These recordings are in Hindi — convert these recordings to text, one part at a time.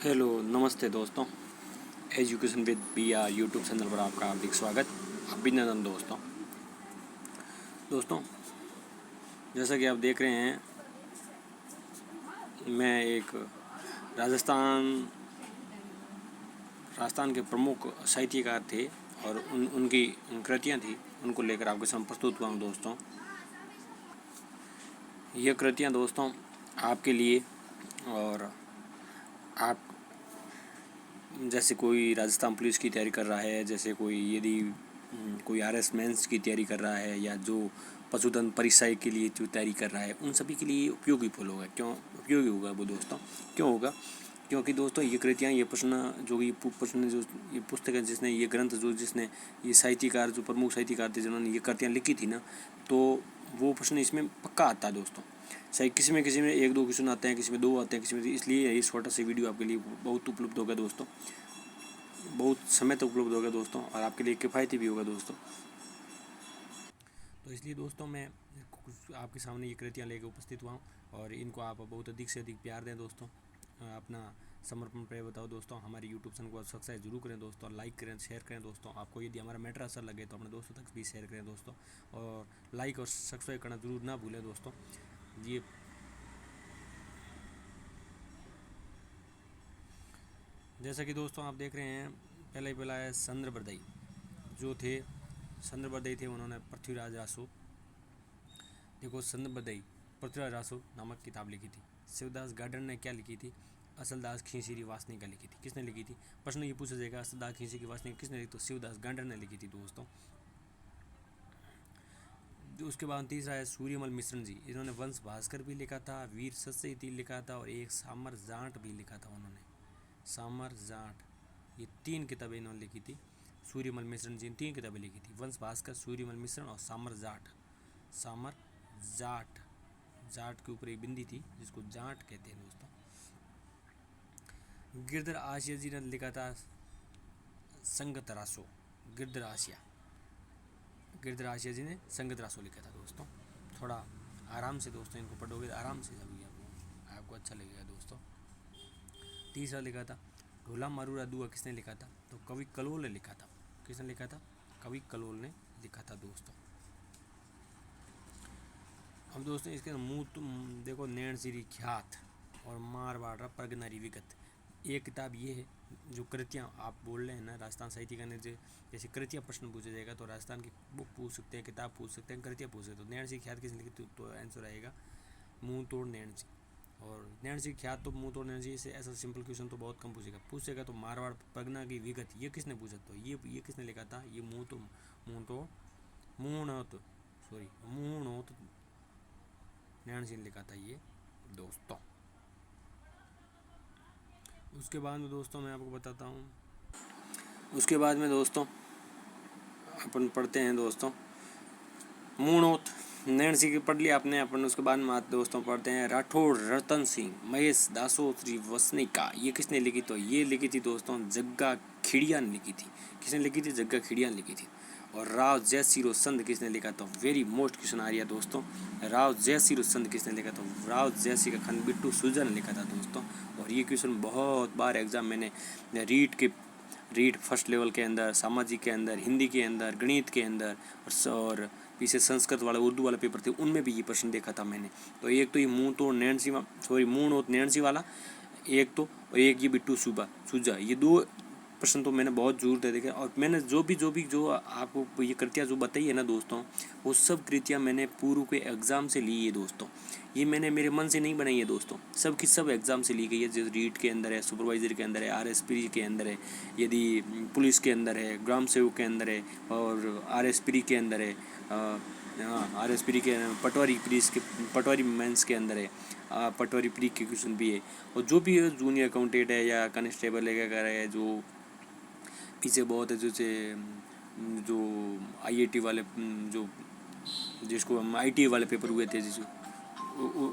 हेलो नमस्ते दोस्तों। Education with B R YouTube channel पर आपका हार्दिक स्वागत, अभिनंदन दोस्तों। जैसा कि आप देख रहे हैं, मैं एक राजस्थान राजस्थान के प्रमुख साहित्यकार थे और उनकी कृतियाँ थी, उनको लेकर आपके सामने प्रस्तुत हुआ हूँ दोस्तों। ये कृतियाँ दोस्तों आपके लिए, और आप जैसे कोई राजस्थान पुलिस की तैयारी कर रहा है, जैसे यदि कोई RS मेंस की तैयारी कर रहा है, या जो पशुधन परीक्षा के लिए जो तैयारी कर रहा है, उन सभी के लिए उपयोगी फल होगा। क्यों उपयोगी होगा वो दोस्तों? क्यों होगा? क्योंकि दोस्तों ये कृतियाँ, ये प्रश्न जो ये पुस्तक है, जिसने ये साहित्यकार, जो प्रमुख साहित्यकार थे जिन्होंने ये कृतियाँ लिखी थी ना, तो वो प्रश्न इसमें पक्का आता है दोस्तों। सही, किसी में 1-2 क्वेश्चन आते हैं, किसी में 2 आते हैं, किसी में, इसलिए ये छोटा सा वीडियो आपके लिए बहुत उपलब्ध होगा दोस्तों, बहुत समय तक उपलब्ध होगा दोस्तों, और आपके लिए किफ़ायती भी होगा दोस्तों। तो इसलिए दोस्तों मैं कुछ आपके सामने ये कृतियाँ लेकर उपस्थित हुआ हूँ, और इनको आप बहुत अधिक से अधिक प्यार दें दोस्तों, अपना समर्पण प्रेम बताओ दोस्तों। हमारे यूट्यूब चैनल को सब्सक्राइब जरूर करें दोस्तों, लाइक करें, शेयर करें दोस्तों। आपको यदि हमारा मैटर अच्छा लगे तो अपने दोस्तों तक भी शेयर करें दोस्तों, और लाइक और सब्सक्राइब करना जरूर ना भूलें दोस्तों। ये जैसा कि दोस्तों आप देख रहे हैं, पहला है चंद्रबरदई। जो थे चंद्रबरदई थे, उन्होंने पृथ्वीराज रासो, देखो चंद्रबरदई पृथ्वीराज रासो नामक किताब लिखी थी। शिवदास गार्डन ने क्या लिखी थी? असलदास खींचीरी वासनिका लिखी थी। किसने लिखी थी? प्रश्न ये पूछा जाएगा, असलदास खींचीरी वासनिका किसने लिखी? तो शिवदास गार्डन ने लिखी थी दोस्तों। जो उसके बाद तीसरा है सूर्यमल मिश्रण जी। इन्होंने वंश भास्कर भी लिखा था, वीर सत्यवती लिखा था, और एक सामर जाट भी लिखा था उन्होंने। सामर जाट, ये 3 किताबें इन्होंने लिखी थी। सूर्यमल मिश्रण जी ने 3 किताबें लिखी थी, वंश भास्कर, सूर्यमल मिश्रण और सामर जाट। सामर जाट, जाट के ऊपर एक बिंदी थी जिसको जाट कहते हैं दोस्तों। गिरधर आसिया जी ने लिखा था संगत रासो। गिरधर आसिया जी ने संगत रासो लिखा था दोस्तों। थोड़ा आराम से दोस्तों इनको पढ़ोगे, आराम से जब आपको अच्छा लगेगा दोस्तों। तीसरा लिखा था ढोला मारूरा दुआ। किसने लिखा था? तो कवि कलोल ने लिखा था। किसने लिखा था? कवि कलोल ने लिखा था दोस्तों। अब दोस्तों इसके मुँह देखो, नैण सिरी ख्यात और मारवाड़ा प्रगनारी विगत। एक किताब ये है, जो कृतियाँ आप बोल रहे हैं ना, राजस्थान साहित्यकार ने जैसे कृतियाँ प्रश्न पूछा जाएगा तो राजस्थान की बुक पूछ सकते हैं, किताब पूछ सकते हैं, कृतियाँ पूछ सकते हैं। तो नैण सिरी ख्यात किसने लिखी? तो आंसर आएगा मुँह तोड़ नैण सिंह। और नैण सिंह ख्यात तो मुँह तोड़ नैण सिंह से ऐसा सिंपल क्वेश्चन तो बहुत कम पूछेगा। तो मारवाड़ प्रगना की विगत ये किसने पूछा? तो ये किसने लिखा था? ये मूणोत नैण सिंह लिखा था ये दोस्तों। उसके बाद में दोस्तों मैं आपको बताता हूँ, उसके बाद में दोस्तों अपन पढ़ते हैं दोस्तों मूणोत नैण सिंह की पढ़ लिया आपने अपन। उसके बाद में दोस्तों पढ़ते हैं राठौड़ रतन सिंह महेश दासो श्रीवसनिका। ये किसने लिखी? तो ये लिखी थी दोस्तों जग्गा खिड़िया ने लिखी थी। किसने लिखी थी? जग्गा खिड़िया ने लिखी थी। और राव जयसिरो संध किसने लिखा? तो वेरी मोस्ट क्वेश्चन आ रहा है दोस्तों, राव जयसिरो संध किसने लिखा? तो राव जयसी का खंड बिट्टू सुजा ने लिखा था दोस्तों। और ये क्वेश्चन बहुत बार एग्जाम मैंने रीड फर्स्ट लेवल के अंदर, सामाजिक के अंदर, हिंदी के अंदर, गणित के अंदर, और पीछे संस्कृत वाला, उर्दू वाला पेपर थे, उनमें भी ये प्रश्न देखा था मैंने। तो एक तो ये मूण और नैणसी वाला, एक तो, और एक ये बिट्टू सुजा, ये 2 प्रश्न तो मैंने बहुत जोर दे देखे। और मैंने जो आपको ये कृतियाँ जो बताई है ना दोस्तों, वो सब कृतियाँ मैंने पूर्व के एग्ज़ाम से ली है दोस्तों। ये मैंने मेरे मन से नहीं बनाई है दोस्तों, सब की सब एग्ज़ाम से ली गई है। जैसे रीट के अंदर है, सुपरवाइजर के अंदर है, RSP के अंदर है, यदि पुलिस के अंदर है, ग्राम सेवक के अंदर है, और RSP के अंदर है, RSP के पटवारी मेंस के अंदर है, पटवारी प्री के क्वेश्चन भी है। और जो भी जूनियर अकाउंटेंट है या कॉन्स्टेबल है, जो पीछे बहुत है, जो IIT वाले, जो जिसको हम IT वाले पेपर हुए थे,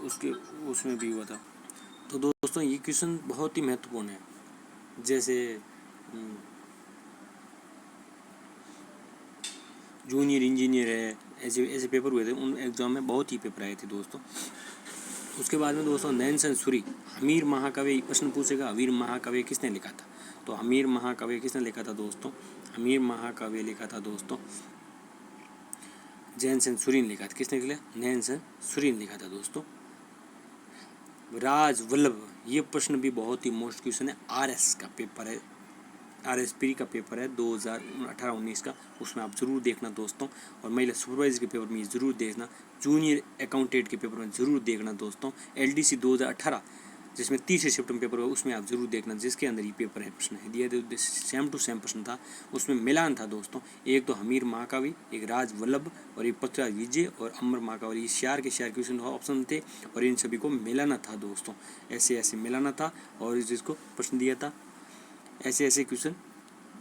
उसके उसमें भी हुआ था। तो दोस्तों ये क्वेश्चन बहुत ही महत्वपूर्ण है। जैसे जूनियर इंजीनियर है, ऐसे ऐसे पेपर हुए थे, उन एग्ज़ाम में बहुत ही पेपर आए थे दोस्तों। उसके बाद में दोस्तों नैनसन सूरी हमीर महाकाव्य प्रश्न पूछेगा। हमीर महाकाव्य किसने लिखा था? तो हमीर महाकाव्य किसने लिखा था दोस्तों? हमीर महाकाव्य लिखा था दोस्तों नैनसन सूरी ने लिखा था। किसने लिखा? नैनसन सूरी ने लिखा था दोस्तों। राज वल्लभ, ये प्रश्न भी बहुत ही मोस्ट क्वेश्चन है, आरएस का पेपर है, आरएसपी का पेपर है 2018-19 का, उसमें आप ज़रूर देखना दोस्तों। और महिला सुपरवाइजर के पेपर में ज़रूर देखना, जूनियर अकाउंटेंट के पेपर में ज़रूर देखना दोस्तों। एलडीसी 2018 जिसमें 30 सितंबर पेपर हुआ उसमें आप ज़रूर देखना, जिसके अंदर ये पेपर है प्रश्न है दिया सेम टू सेम प्रश्न था। उसमें मिलान था दोस्तों, एक तो हमीर महाकाव्य, एक राज वल्लभ और एक पृथ्वीराज विजय और अमर महाकाव्य, ये शेयर के शेयर क्वेश्चन ऑप्शन थे और इन सभी को मिलाना था दोस्तों। ऐसे ऐसे मिलाना था और जिसको प्रश्न दिया था ऐसे ऐसे क्वेश्चन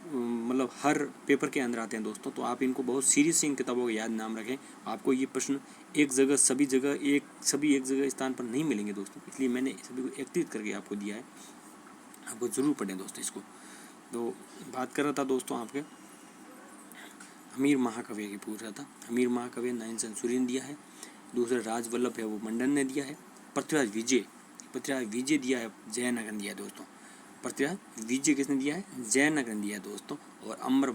मतलब हर पेपर के अंदर आते हैं दोस्तों। तो आप इनको बहुत सीरियस इन किताबों को याद नाम रखें। आपको ये प्रश्न एक जगह सभी एक जगह स्थान पर नहीं मिलेंगे दोस्तों, इसलिए मैंने सभी को एकत्रित करके आपको दिया है, आपको ज़रूर पढ़ें दोस्तों इसको। तो बात कर रहा था दोस्तों आपके हमीर महाकाव्य की पूछ रहा था। हमीर महाकाव्य नैनसन सूरी ने दिया है। दूसरा राज वल्लभ है वो मंडन ने दिया है। पृथ्वीराज विजय दिया है जयनगर ने दिया है दोस्तों। पृथ्वीराज विजय किसने दिया है? जयनगर ने दिया है दोस्तों। और अमर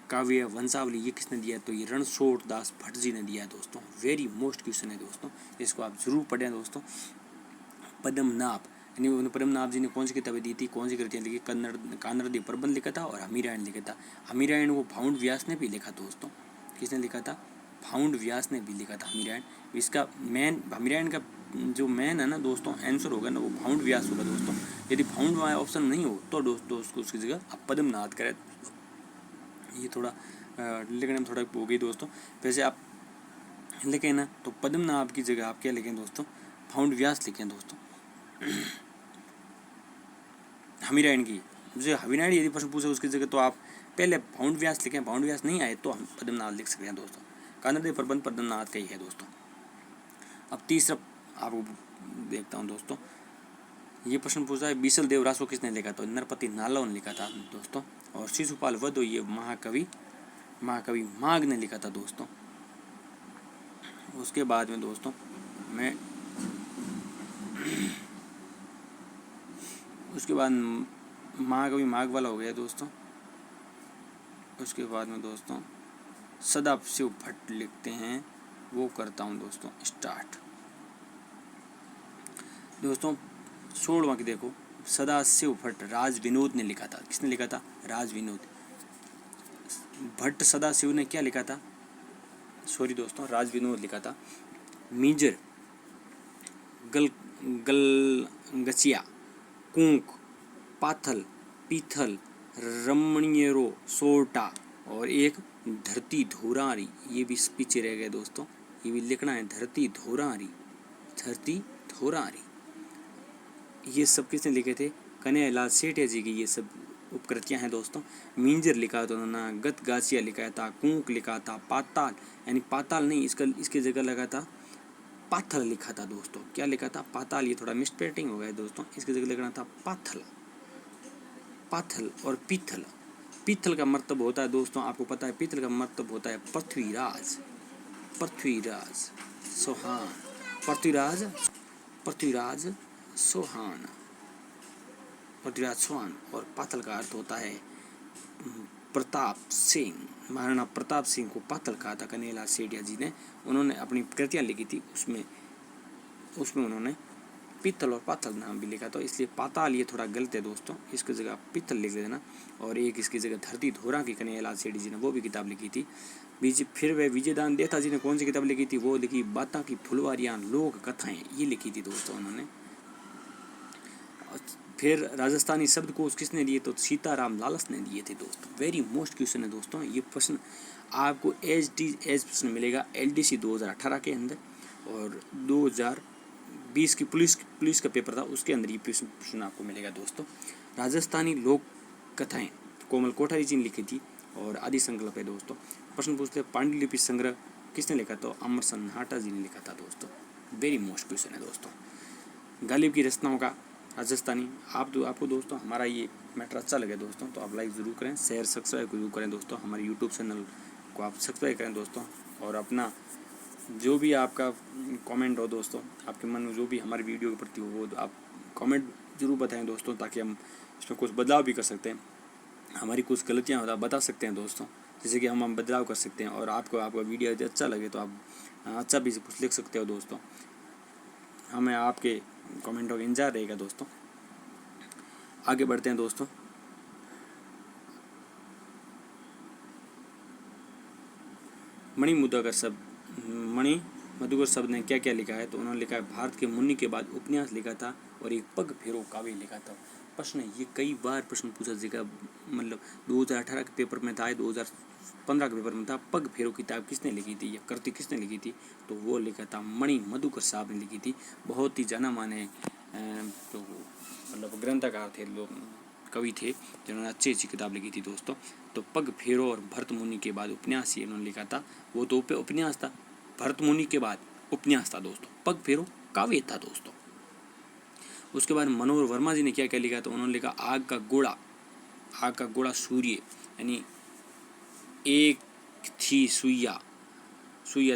काव्य वंशावली ये किसने दिया है? तो ये रणछोड़ दास भट्ट जी ने दिया है दोस्तों। वेरी मोस्ट क्वेश्चन है दोस्तों, इसको आप जरूर पढ़ें दोस्तों। पद्मनाभ यानी पद्मनाभ जी ने कौन सी किताबें दी थी, कौन सी कृतियाँ लिखी? कानरदी प्रबंध लिखा था और हमीरायण लिखा था। हमीरायण को भाउंड व्यास ने भी लिखा दोस्तों। किसने लिखा था? भाउंड व्यास ने भी लिखा था हमीरायण। इसका मेन हमीरायण का जो मेन है ना दोस्तों आंसर होगा ना वो भाउंड व्यास होगा दोस्तों। यदि भाउंड ऑप्शन नहीं हो तो दोस्तों उसकी जगह आप पद्मनाभ करें। ये थोड़ा लिखने में थोड़ा हो गई दोस्तों। वैसे आप लिखें ना तो पद्मनाभ की जगह आप क्या लिखें दोस्तों? भाउंड व्यास लिखें दोस्तों। हमीरायण की जो हमीरायण यदि प्रश्न पूछे उसकी जगह तो आप पहले भाउंड व्यास लिखें। भाउंड व्यास नहीं आए तो हम पद्मनाभ लिख सकते हैं दोस्तों। कानरदी प्रबंध पद्मनाभ का ही है दोस्तों। अब तीसरा आपको देखता हूँ दोस्तों, ये प्रश्न पूछा है बीसल देव रासो किसने लिखा? तो नरपति नालव ने लिखा था दोस्तों। और शिशुपाल वध ये महाकवि माघ ने लिखा था दोस्तों। उसके बाद में दोस्तों मैं उसके बाद महाकवि माघ वाला हो गया दोस्तों। उसके बाद में दोस्तों सदाशिव भट्ट लिखते हैं, वो करता हूँ दोस्तों स्टार्ट। दोस्तों 16वां की देखो, सदाशिव भट्ट राज विनोद ने लिखा था। किसने लिखा था? राज विनोद भट्ट। सदाशिव ने क्या लिखा था? सॉरी दोस्तों, राज विनोद लिखा था। मीजर गलगचिया कूंक पाथल पीथल रमणीयरो सोरटा और एक धरती धोरारी, ये भी पीछे रह गए दोस्तों, ये भी लिखना है धरती धोरारी। ये सब किसने लिखे थे? कन्हैयालाल सेठिया जी की ये सब उपकृतियाँ हैं दोस्तों। मींजर लिखा था उन्होंने, गत गासिया लिखा था, कूंक लिखा था, पाताल यानी पाताल नहीं इसके जगह लगा था पाथल लिखा था दोस्तों। क्या लिखा था? पाताल। ये थोड़ा मिसप्रिंटिंग हो गया दोस्तों, इसकी जगह लिखना था पाथल और पीथल। पीथल का मतलब होता है दोस्तों, आपको पता है पीथल का मतलब होता है पृथ्वीराज सोहान, पृथ्वीराज सोहान। और पाथल का अर्थ होता है प्रताप सिंह। महाराणा प्रताप सिंह को पाथल कहा था कन्हैयालाल सेठिया जी ने। उन्होंने अपनी कृतियाँ लिखी थी, उसमें उन्होंने पीतल और पाथल नाम भी लिखा था, इसलिए पाताल ये थोड़ा गलत है दोस्तों, इसकी जगह पीतल लिख देना। और एक इसकी जगह धरती धोरा की कन्हैयालाल सेठिया जी ने वो भी किताब लिखी थी। फिर वह विजयदान देथा जी ने कौन सी किताब लिखी थी? वो लिखी बाता की फुलवारियाँ लोक कथाएँ, ये लिखी थी दोस्तों उन्होंने। फिर राजस्थानी शब्दकोश किसने दिए? तो सीताराम लालस ने दिए थे दोस्तों। वेरी मोस्ट क्वेश्चन है दोस्तों, ये प्रश्न आपको एज प्रश्न मिलेगा LDC 2018 के अंदर और 2020 की पुलिस का पेपर था उसके अंदर ये प्रश्न आपको मिलेगा दोस्तों। राजस्थानी लोक कथाएँ कोमल कोठारी जी ने लिखी थी और आदि संकल्प है दोस्तों। प्रश्न पूछते पांडुलिपि संग्रह किसने लिखा? तो अमरसन नाटा जी ने लिखा था दोस्तों। वेरी मोस्ट क्वेश्चन है दोस्तों। गालिब की रचनाओं का राजस्थानी आपको दोस्तों हमारा ये मैटर अच्छा लगे दोस्तों तो आप लाइक ज़रूर करें, शेयर सब्सक्राइब जरूर करें दोस्तों। हमारे YouTube चैनल को आप सब्सक्राइब करें दोस्तों और अपना जो भी आपका कमेंट हो दोस्तों, आपके मन में जो भी हमारी वीडियो के प्रति हो वो आप कमेंट ज़रूर बताएं दोस्तों, ताकि हम इसमें कुछ बदलाव भी कर सकते हैं। हमारी कुछ गलतियाँ हो तो आप बता सकते हैं दोस्तों, जैसे कि हम बदलाव कर सकते हैं। और आपको आपका वीडियो यदि अच्छा लगे तो आप अच्छा भी कुछ लिख सकते हो दोस्तों। हमें आपके कमेंटों का इंतजार रहेगा दोस्तों। आगे बढ़ते हैं दोस्तों। मणि मधुकर शब्द ने क्या क्या लिखा है, तो उन्होंने लिखा है भारत के मुनि के बाद उपन्यास लिखा था और एक पग फेरो काव्य लिखा था। प्रश्न ये कई बार प्रश्न पूछा जाएगा, मतलब 2018 के पेपर में था, 2015 के पेपर में था। पग फेरो किताब किसने लिखी थी या कृति किसने लिखी थी, तो वो लिखा था मणि मधुकर साहब ने लिखी थी। बहुत ही जाना माने तो मतलब ग्रंथकार थे, लोग कवि थे जिन्होंने अच्छी अच्छी किताब लिखी थी दोस्तों। तो पग फेरो और भरत मुनि के बाद उपन्यास ये इन्होंने लिखा था। वो तो उपन्यास था, भरत मुनि के बाद उपन्यास था दोस्तों, पग फेरो काव्य था दोस्तों। उसके बाद मनोहर वर्मा जी ने क्या क्या लिखा, तो उन्होंने लिखा आग का गोड़ा सूर्य, यानी एक थी सुइया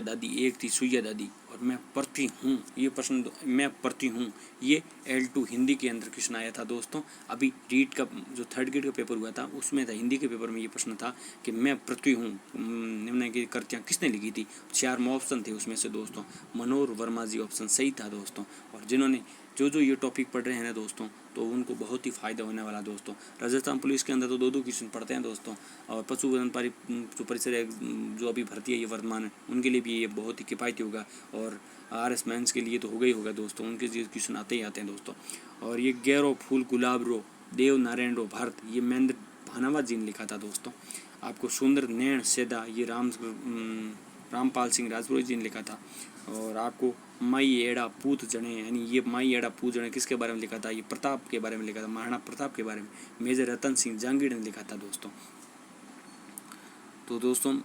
दादी, एक थी सुइया दादी, और मैं पढ़ती हूँ, ये प्रश्न मैं पढ़ती हूँ, ये L2 हिंदी के अंदर क्वेश्चन आया था दोस्तों। अभी रीट का जो 3rd ग्रेड का पेपर हुआ था उसमें था, हिंदी के पेपर में ये प्रश्न था कि मैं पृथ्वी हूँ निम्न की कृतियाँ किसने लिखी थी। 4 ऑप्शन थे उसमें से दोस्तों, मनोहर वर्मा जी ऑप्शन सही था दोस्तों। और जिन्होंने जो ये टॉपिक पढ़ रहे हैं ना दोस्तों, तो उनको बहुत ही फ़ायदा होने वाला दोस्तों। राजस्थान पुलिस के अंदर तो 2 क्वेश्चन पढ़ते हैं दोस्तों, और पशुधन जो परिसर जो अभी भर्ती है ये वर्तमान में, उनके लिए भी ये बहुत ही किफ़ायती होगा। और RS मेंस के लिए तो होगा ही होगा दोस्तों, उनके क्वेश्चन आते ही आते हैं दोस्तों। और ये गैरो फूल गुलाब रो देव नारायण रो भारत, ये महेंद्र भानावत जी ने लिखा था दोस्तों। आपको सुंदर नैण सेदा, ये रामपाल सिंह राजपुरोही जी ने लिखा था। और आपको माई एड़ा पूत जने, यानी ये माई एड़ा पूत जने किसके बारे में लिखा था, ये प्रताप के बारे में लिखा था, महाराणा प्रताप के बारे में मेजर रतन सिंह जहांगीर ने लिखा था दोस्तों। तो दोस्तों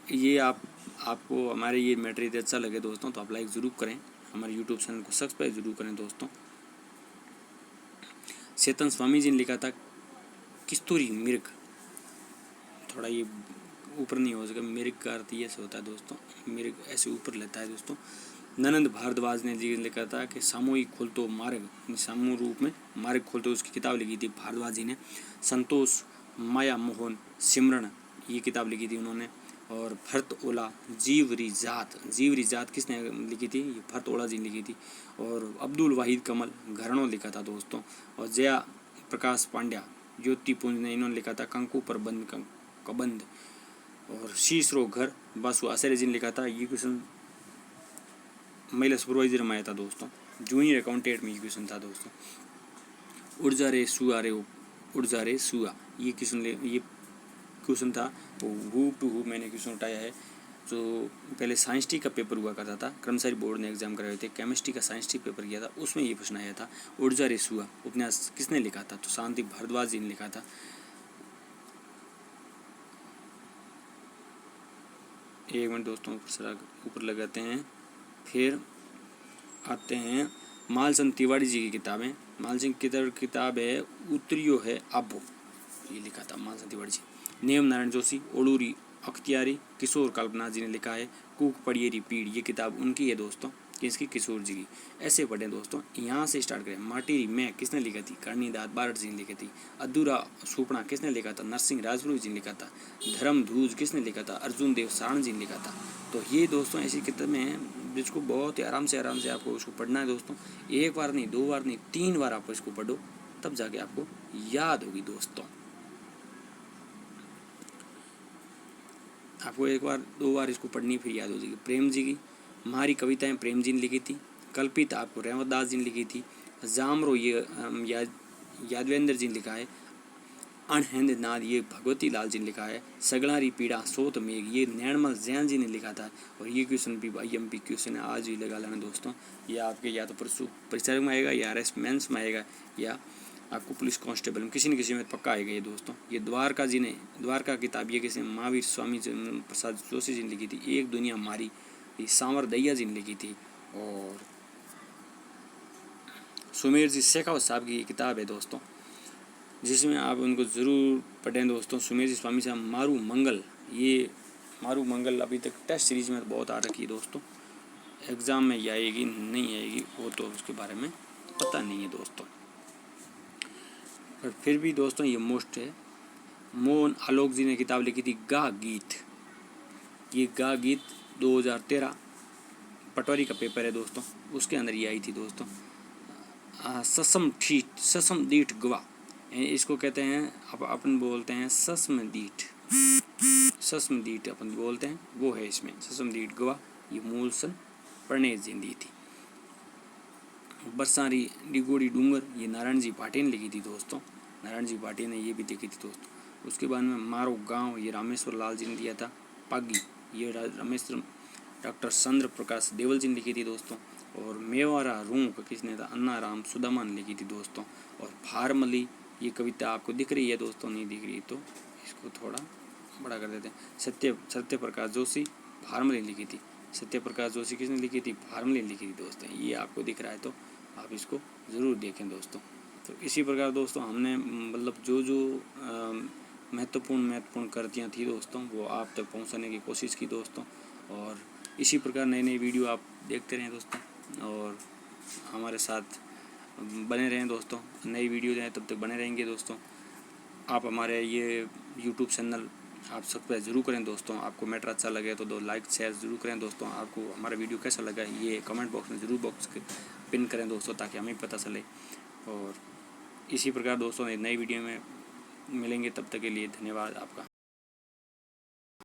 ये आपको हमारे ये मटेरियल अच्छा लगे दोस्तों, तो आप लाइक ज़रूर करें, हमारे यूट्यूब चैनल को सब्सक्राइब जरूर करें दोस्तों। चेतन स्वामी जी ने लिखा था किस्तूरी मृग, थोड़ा ये ऊपर नहीं हो सका, मृग का अर्थ ये से होता है दोस्तों, मृग ऐसे ऊपर लेता है दोस्तों। ननंद भारद्वाज ने जी लिखा था कि सामूहिक खोलतो मार्ग, सामूहिक रूप में मार्ग खोलते, उसकी किताब लिखी थी भारद्वाज जी ने। संतोष माया मोहन सिमरन, ये किताब लिखी थी उन्होंने। और भरत ओला जीवरी जात किसने लिखी थी, ये भरत ओला जी ने लिखी थी। और अब्दुल वाहिद कमल घरणों लिखा था दोस्तों। और जया प्रकाश पांड्या ज्योतिपुंज ने इन्होंने लिखा था कंकु प्रबंध कबंध। और शीशरो घर बासु आचार्य जी ने लिखा था, ये क्वेश्चन महिला सुपरवाइजर में आया था दोस्तों, जूनियर अकाउंटेंट में ये क्वेश्चन था दोस्तों। उड़जा रे सुआ, ये क्वेश्चन था। हु टू हु मैंने क्वेश्चन उठाया है, जो पहले साइंस टी का पेपर हुआ करता था, कर्मचारी बोर्ड ने एग्जाम कराए थे, केमिस्ट्री का साइंस टी पेपर किया था, उसमें ये प्रश्न आया था उड़जा रे सुआ उपन्यास किसने लिखा था, तो शांति भारद्वाज जी ने लिखा था। एक मिनट दोस्तों, ऊपर लगाते हैं। फिर आते हैं मालचंद तिवारी जी की किताबें। मालचंद की किताब है उत्तरियो है आबो, ये लिखा था मालचंद तिवारी जी। नेम नारायण जोशी ओडूरी अख्तियारी किशोर कल्पना जी ने लिखा है कूक पड़ियरी पीड़, ये किताब उनकी है दोस्तों, किसकी, किशोर जी की। ऐसे पढ़ें दोस्तों, यहाँ से स्टार्ट करें। माटी मैं किसने लिखा थी, कर्णीदास बारट जी ने लिखी थी। अधूरा सुपना किसने लिखा था, नरसिंह राजपुरोहित जी ने लिखा था। धर्म धूज किसने लिखा था, अर्जुन देव सारण जी ने लिखा था। तो ये दोस्तों ऐसी किताबें हैं जिसको बहुत ही आराम से आपको उसको पढ़ना है दोस्तों। एक बार नहीं, 2 बार नहीं, 3 बार आप इसको पढ़ो, तब जाके आपको याद होगी दोस्तों। आपको 1 बार 2 बार इसको पढ़नी फिर याद हो जाएगी। प्रेम जी की हमारी कविताएं प्रेम जी ने लिखी थी। कल्पित आपको रहमत दास जी ने लिखी थी। जामरो ये यादवेंद्र जी ने लिखा है। अनहद नाद ये भगवती लाल जी ने लिखा है। सगलारी पीड़ा सोत मेघ ये नैनमल जैन जी ने लिखा था। और ये क्वेश्चन भी IMP क्वेश्चन है, आज ही लगा लेना दोस्तों। ये आपके या तो परिचारक में आएगा, या RS मेंस में आएगा, या आपको पुलिस कांस्टेबल में किसी न किसी में पक्का आएगा ये दोस्तों। ये द्वारका किताब ये किसी महावीर स्वामी प्रसाद जोशी जी ने लिखी थी। एक दुनिया मारी ये सांवर दैया जी ने लिखी थी। और सुमेर जी शेखावत साहब की किताब है दोस्तों, जिसमें आप उनको ज़रूर पढ़ें दोस्तों। सुमेर जी स्वामी साहब मारू मंगल, ये मारू मंगल अभी तक टेस्ट सीरीज में बहुत आ रखी है दोस्तों, एग्ज़ाम में ये आएगी नहीं आएगी वो तो उसके बारे में पता नहीं है दोस्तों। पर फिर भी दोस्तों ये मोस्ट है। मोहन आलोक जी ने किताब लिखी थी गा गीत। ये गा गीत 2013 पटवारी का पेपर है दोस्तों, उसके अंदर ये आई थी दोस्तों। ससम दीठ गवा, इसको कहते हैं अपन बोलते हैं ससम दीठ अपन बोलते हैं, वो है इसमें ससम दीठ गवा। ये मूल सन प्रणेश जी ने दी थी। बरसारी डिगोड़ी डूंगर, ये नारायण जी भाटी ने लिखी थी दोस्तों, नारायण जी भाटी ने ये भी लिखी थी दोस्तों। उसके बाद में मारो गांव, ये रामेश्वर लाल जी ने दिया था। पागी, ये रामेश्वर डॉक्टर चंद्र प्रकाश देवल जी ने लिखी थी दोस्तों। और मेवारा रूम किसने था, अन्ना राम सुदामा ने लिखी थी दोस्तों। और फारमली, ये कविता आपको दिख रही है दोस्तों, नहीं दिख रही तो इसको थोड़ा बड़ा कर देते हैं। सत्य प्रकाश जोशी, फारमली लिखी थी। सत्य प्रकाश जोशी किसने लिखी थी, फारमली लिखी थी दोस्तों। ये आपको दिख रहा है तो आप इसको ज़रूर देखें दोस्तों। तो इसी प्रकार दोस्तों हमने मतलब जो महत्वपूर्ण कृतियाँ थी दोस्तों वो आप तक पहुंचाने की कोशिश की दोस्तों। और इसी प्रकार नई नई वीडियो आप देखते रहें दोस्तों और हमारे साथ बने रहें दोस्तों। नई वीडियो दें तब तक बने रहेंगे दोस्तों। आप हमारे ये यूट्यूब चैनल आप सब्सक्राइब ज़रूर करें दोस्तों। आपको मैटर अच्छा लगे तो दो लाइक शेयर ज़रूर करें दोस्तों। आपको हमारा वीडियो कैसा लगा ये कमेंट बॉक्स में ज़रूर पिन करें दोस्तों, ताकि हमें पता चले। और इसी प्रकार दोस्तों नई वीडियो में मिलेंगे, तब तक के लिए धन्यवाद आपका।